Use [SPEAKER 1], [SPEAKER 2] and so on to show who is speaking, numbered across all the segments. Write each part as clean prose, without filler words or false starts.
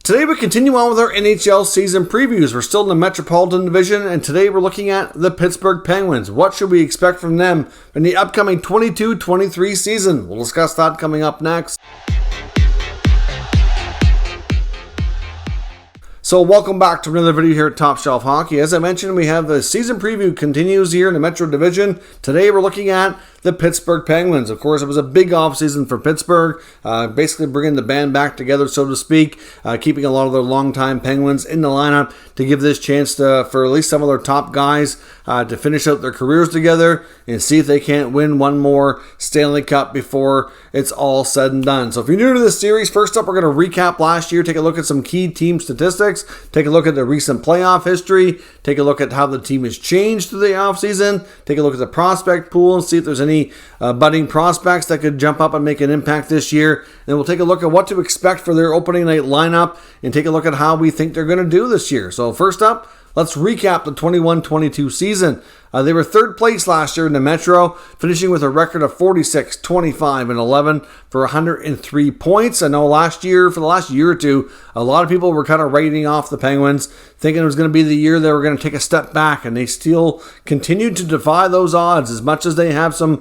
[SPEAKER 1] Today we continue on with our NHL season previews. We're still in the Metropolitan Division, and today we're looking at the Pittsburgh Penguins. What should we expect from them in the upcoming 22-23 season? We'll discuss that coming up next. So welcome back to another video here at Top Shelf Hockey. As I mentioned, we have the season preview continues here in the Metro Division. Today we're looking at the Pittsburgh Penguins. Of course, it was a big offseason for Pittsburgh, basically bringing the band back together, so to speak, keeping a lot of their longtime Penguins in the lineup to give this chance for at least some of their top guys to finish out their careers together and see if they can't win one more Stanley Cup before it's all said and done. So if you're new to this series, first up, we're going to recap last year, take a look at some key team statistics, take a look at the recent playoff history, take a look at how the team has changed through the offseason, take a look at the prospect pool and see if there's any budding prospects that could jump up and make an impact this year. And we'll take a look at what to expect for their opening night lineup and take a look at how we think they're going to do this year. So first up, let's recap the 21-22 season. They were third place last year in the Metro, finishing with a record of 46, 25, and 11 for 103 points. I know for the last year or two, a lot of people were kind of writing off the Penguins, thinking it was going to be the year they were going to take a step back, and they still continued to defy those odds. As much as they have some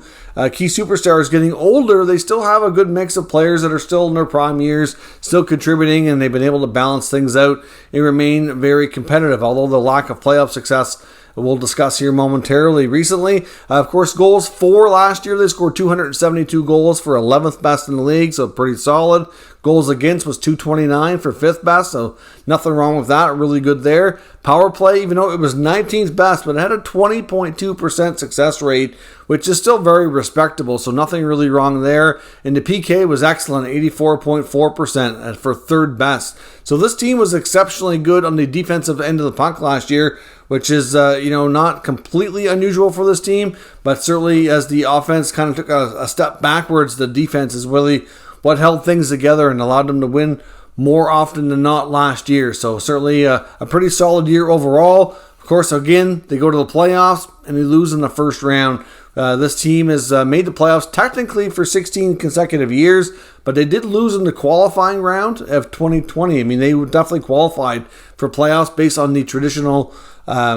[SPEAKER 1] key superstars getting older, they still have a good mix of players that are still in their prime years, still contributing, and they've been able to balance things out and remain very competitive, although the lack of playoff success we'll discuss here momentarily. Recently, of course, goals for last year, they scored 272 goals for 11th best in the league, so pretty solid. Goals against was 229 for 5th best, so nothing wrong with that. Really good there. Power play, even though it was 19th best, but it had a 20.2% success rate, which is still very respectable, so nothing really wrong there. And the PK was excellent, 84.4% for 3rd best. So this team was exceptionally good on the defensive end of the puck last year, which is not completely unusual for this team, but certainly as the offense kind of took a step backwards, the defense is really what held things together and allowed them to win more often than not last year. So certainly a pretty solid year overall. Of course, again, they go to the playoffs and they lose in the first round. This team has made the playoffs technically for 16 consecutive years, but they did lose in the qualifying round of 2020. I mean, they definitely qualified for playoffs based on the traditional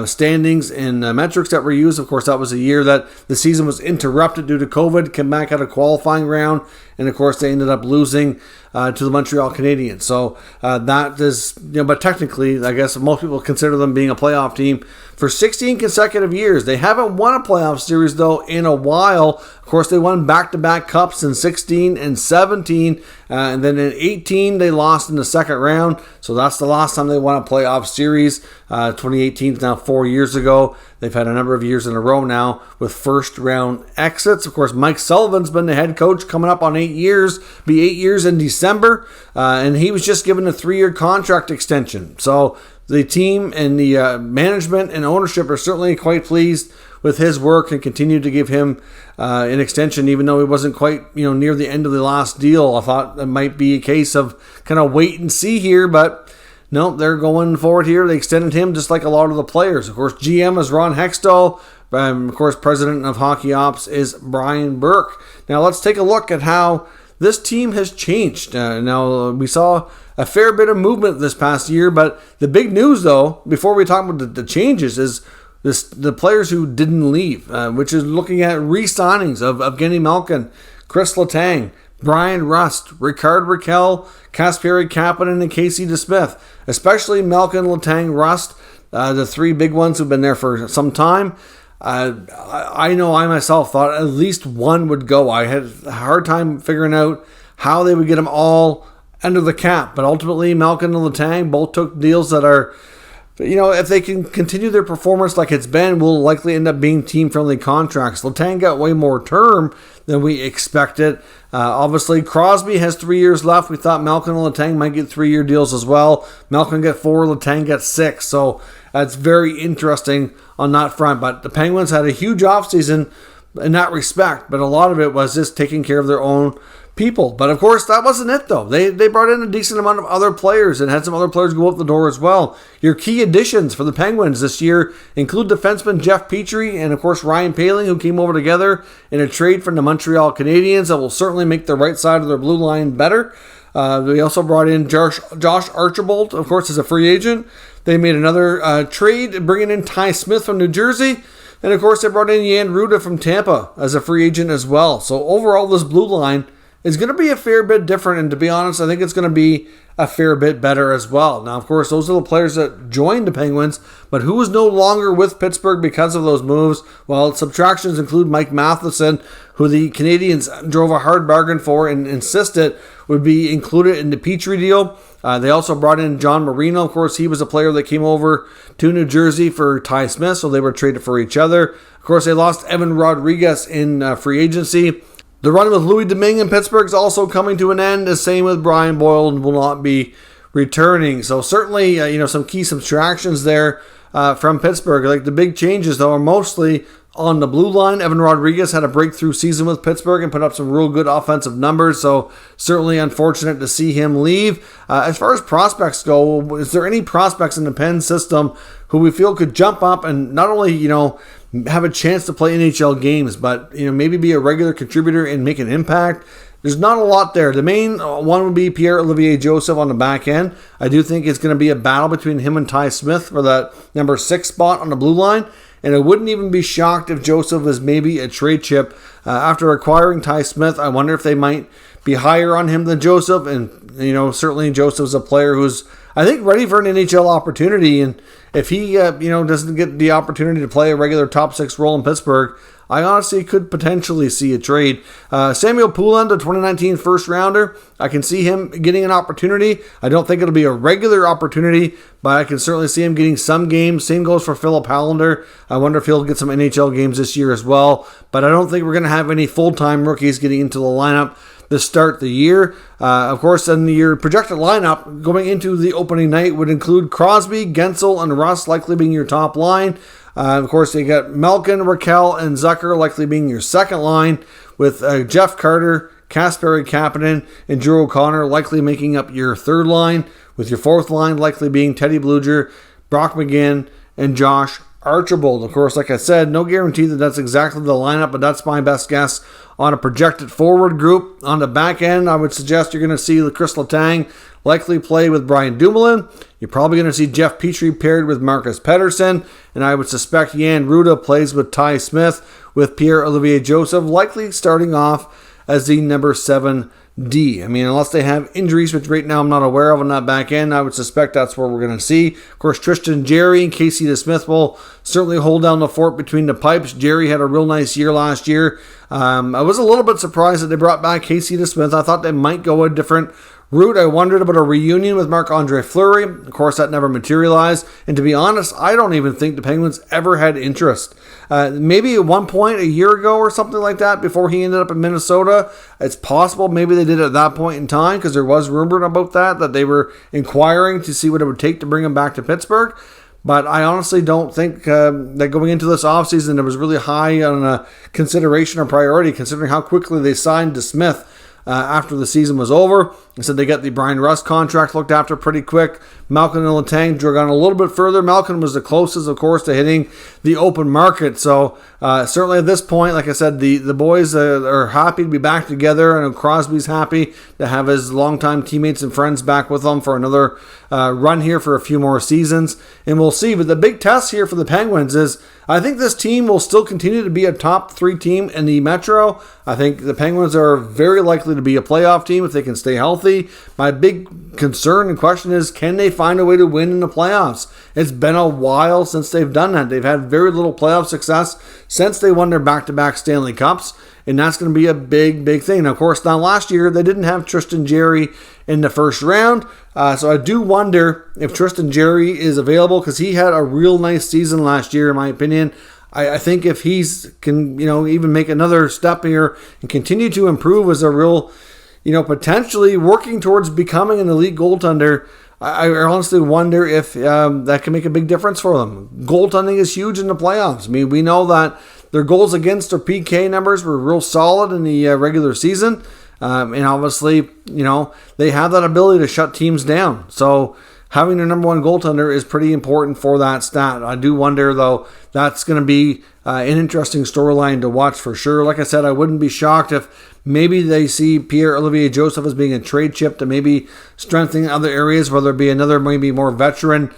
[SPEAKER 1] standings and metrics that were used. Of course, that was a year that the season was interrupted due to COVID, came back at a qualifying round, and of course, they ended up losing to the Montreal Canadiens. So that is, but technically, I guess most people consider them being a playoff team for 16 consecutive years. They haven't won a playoff series, though, in a while. Of course, they won back-to-back cups in 16 and 17, and then in 18, they lost in the second round. So that's the last time they won a playoff series. 2018 is now 4 years ago. They've had a number of years in a row now with first-round exits. Of course, Mike Sullivan's been the head coach coming up on 8 years, be 8 years in December, and he was just given a 3-year contract extension. So the team and the management and ownership are certainly quite pleased with his work and continue to give him an extension, even though he wasn't quite near the end of the last deal. I thought it might be a case of kind of wait and see here, but no, they're going forward here. They extended him just like a lot of the players. Of course, GM is Ron Hextall. Of course, president of Hockey Ops is Brian Burke. Now let's take a look at how this team has changed. Now, we saw a fair bit of movement this past year, but the big news, though, before we talk about the changes, is the players who didn't leave, which is looking at re-signings of Evgeny Malkin, Chris Letang, Brian Rust, Ricard Raquel, Kasperi Kapanen, and Casey DeSmith. Especially Malkin, Letang, Rust, the three big ones who've been there for some time. I know I myself thought at least one would go. I had a hard time figuring out how they would get them all under the cap. But ultimately, Malkin and Letang both took deals that are, if they can continue their performance like it's been, will likely end up being team-friendly contracts. Letang got way more term than we expected. Obviously, Crosby has 3 years left. We thought Malkin and Letang might get 3-year deals as well. Malkin got 4, Letang got 6. So that's very interesting on that front. But the Penguins had a huge offseason in that respect, but a lot of it was just taking care of their own people. But of course, that wasn't it, though. They brought in a decent amount of other players and had some other players go out the door as well. Your key additions for the Penguins this year include defenseman Jeff Petrie and, of course, Ryan Poehling, who came over together in a trade from the Montreal Canadiens that will certainly make the right side of their blue line better. They also brought in Josh Archibald, of course, as a free agent. They made another trade, bringing in Ty Smith from New Jersey. And, of course, they brought in Jan Rutta from Tampa as a free agent as well. So, overall, this blue line is going to be a fair bit different. And, to be honest, I think it's going to be a fair bit better as well. Now, of course, those are the players that joined the Penguins, but who is no longer with Pittsburgh because of those moves? Well, subtractions include Mike Matheson, who the Canadians drove a hard bargain for and insisted would be included in the Petrie deal. They also brought in John Marino. Of course, he was a player that came over to New Jersey for Ty Smith, so they were traded for each other. Of course, they lost Evan Rodriguez in free agency. The run with Louis Domingue in Pittsburgh is also coming to an end. The same with Brian Boyle, and will not be returning. So certainly, some key subtractions there from Pittsburgh. Like the big changes, though, are mostly on the blue line. Evan Rodriguez had a breakthrough season with Pittsburgh and put up some real good offensive numbers. So certainly unfortunate to see him leave. As far as prospects go, is there any prospects in the Penn system who we feel could jump up and not only, have a chance to play NHL games, but maybe be a regular contributor and make an impact? There's not a lot there. The main one would be Pierre-Olivier Joseph on the back end. I do think it's going to be a battle between him and Ty Smith for that number 6 spot on the blue line. And I wouldn't even be shocked if Joseph is maybe a trade chip. After acquiring Ty Smith, I wonder if they might be higher on him than Joseph. And, certainly Joseph's a player who's, I think, ready for an NHL opportunity. And if he, doesn't get the opportunity to play a regular top 6 role in Pittsburgh, I honestly could potentially see a trade. Samuel Poulin, the 2019 first rounder, I can see him getting an opportunity. I don't think it'll be a regular opportunity, but I can certainly see him getting some games. Same goes for Philip Hallander. I wonder if he'll get some NHL games this year as well. But I don't think we're going to have any full-time rookies getting into the lineup to start the year. Of course, then your projected lineup going into the opening night would include Crosby, Gensel, and Russ likely being your top line. Of course, you got Malkin, Raquel, and Zucker likely being your second line, with Jeff Carter, Kasperi Kapanen, and Drew O'Connor likely making up your third line, with your fourth line likely being Teddy Bluger, Brock McGinn, and Josh Archibald. Of course, like I said, no guarantee that that's exactly the lineup, but that's my best guess on a projected forward group. On the back end, I would suggest you're going to see Chris Letang likely play with Brian Dumoulin. You're probably going to see Jeff Petrie paired with Marcus Pettersson, and I would suspect Jan Rutta plays with Ty Smith, with Pierre-Olivier Joseph likely starting off as the number 7D. I mean, unless they have injuries, which right now I'm not aware of on that back end, I would suspect that's where we're going to see. Of course, Tristan Jarry and Casey DeSmith will certainly hold down the fort between the pipes. Jarry had a real nice year last year. I was a little bit surprised that they brought back Casey DeSmith. I thought they might go a different route. I wondered about a reunion with Marc-Andre Fleury. Of course, that never materialized. And to be honest, I don't even think the Penguins ever had interest. Maybe at one point a year ago or something like that, before he ended up in Minnesota. It's possible maybe they did it at that point in time, because there was rumor about that they were inquiring to see what it would take to bring him back to Pittsburgh. But I honestly don't think that going into this offseason, it was really high on a consideration or priority, considering how quickly they signed DeSmith after the season was over. They said they got the Brian Rust contract looked after pretty quick. Malkin and Letang drug on a little bit further. Malkin was the closest, of course, to hitting the open market. So certainly at this point, like I said, the boys are happy to be back together. I know Crosby's happy to have his longtime teammates and friends back with him for another run here for a few more seasons. And we'll see. But the big test here for the Penguins is, I think this team will still continue to be a top 3 team in the Metro. I think the Penguins are very likely to be a playoff team if they can stay healthy. My big concern and question is, can they find a way to win in the playoffs? It's been a while since they've done that. They've had very little playoff success since they won their back-to-back Stanley Cups, and that's going to be a big, big thing. Now, of course, now last year they didn't have Tristan Jarry in the first round, so I do wonder if Tristan Jarry is available, because he had a real nice season last year, in my opinion. I think if he's can even make another step here and continue to improve as a real, potentially working towards becoming an elite goaltender, I honestly wonder if that can make a big difference for them. Goaltending is huge in the playoffs. I mean, we know that their goals against their PK numbers were real solid in the regular season. And obviously, they have that ability to shut teams down. So having their number one goaltender is pretty important for that stat. I do wonder, though, that's going to be an interesting storyline to watch for sure. Like I said, I wouldn't be shocked if maybe they see Pierre-Olivier Joseph as being a trade chip to maybe strengthening other areas, whether it be another maybe more veteran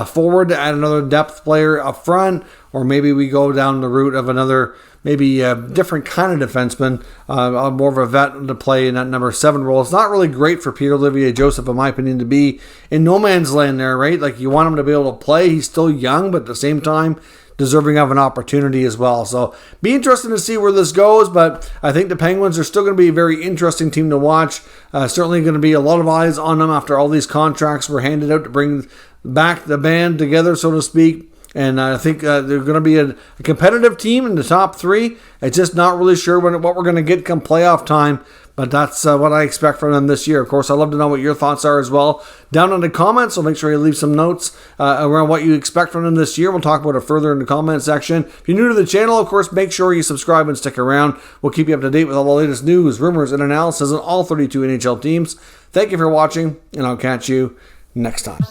[SPEAKER 1] forward to add another depth player up front, or maybe we go down the route of another maybe different kind of defenseman, more of a vet to play in that number 7 role. It's not really great for Pierre-Olivier Joseph, in my opinion, to be in no man's land there, right? Like, you want him to be able to play. He's still young, but at the same time, deserving of an opportunity as well. So, be interesting to see where this goes, but I think the Penguins are still going to be a very interesting team to watch. Certainly going to be a lot of eyes on them after all these contracts were handed out to bring back the band together, so to speak. And I think they're going to be a competitive team in the top 3. It's just not really sure what we're going to get come playoff time. But that's what I expect from them this year. Of course, I'd love to know what your thoughts are as well down in the comments. So make sure you leave some notes around what you expect from them this year. We'll talk about it further in the comment section. If you're new to the channel, of course, make sure you subscribe and stick around. We'll keep you up to date with all the latest news, rumors, and analysis on all 32 NHL teams. Thank you for watching, and I'll catch you next time.